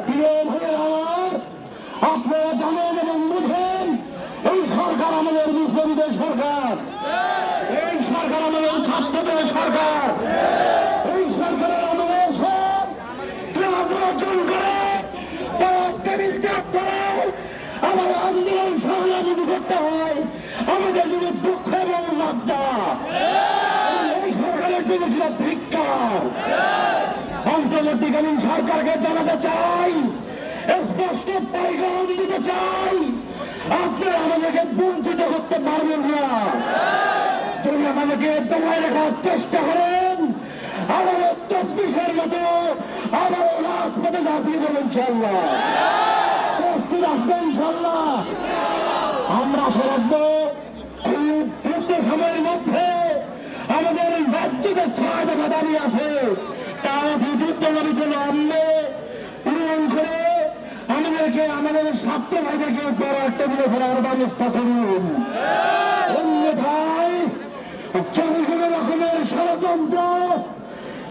প্রিয় ভাইয়ের আমার, আপনারা জানেন এবং বুঝেন এই সরকার আমাদের বিপ্লবীদের সরকার, এই সরকার আমাদের ছাত্রদের সরকার, এই সরকারের আমলে অর্জন করে টেবিল ত্যাগ করে আমার আন্দোলন সংগ্রামী করতে হয়। আমাদের যদি দুঃখ এবং লজ্জা, এই সরকারের জন্য ছিল ধিক্কার। অন্তর্বর্তীকালীন সরকারকে জানাতে চাই, স্পষ্ট পরিকল্পনা দিতে চাই, আপনারা আমাদেরকে বঞ্চিত করতে পারবেন না। যদি আমাদেরকে দমায় রাখার চেষ্টা করেন, আবারও 24-এর মতো আবারও রাজপথে ঝাঁপিয়ে দেবেন ইনশাল্লাহ। প্রস্তুত আসবেন ইনশাল্লাহ। আমরা আশা রাখবো এই দ্রুত সময়ের মধ্যে আমাদের রাজ্যতে 6 দফা দাঁড়িয়ে আছে, তাও যুদ্ধবাদী জন্য আমরা পূরণ করে আমাদেরকে আমাদের ছাত্র ভাইদেরকে পড়ার টেবিলে ফেরার ব্যবস্থা করুন। অন্যথায় যদি কোন রকমের ষড়যন্ত্র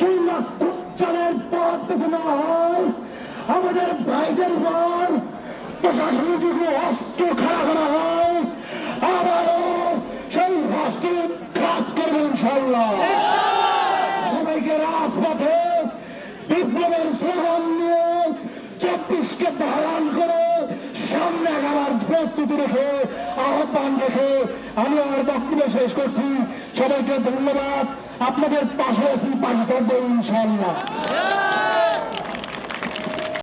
কিংবা কুচ্চালের পথ বেছে নেওয়া হয়, আমাদের ভাইদের পর প্রশাসন যদি অস্ত্র খাড়া করা হয়, আবারও সেই অস্ত্র ঘাত করবেন ইনশাল্লাহ। সবাইকে রাজপথে বিপ্লবের স্লোগান নিয়ে 24কে ধারণ করে সামনে আগাবার প্রস্তুতি রেখে আহ্বান রেখে আমি আমার বক্তব্য শেষ করছি। সবাইকে ধন্যবাদ। আপনাদের পাশে আছি, পাশে থাকবো ইনশাল্লাহ।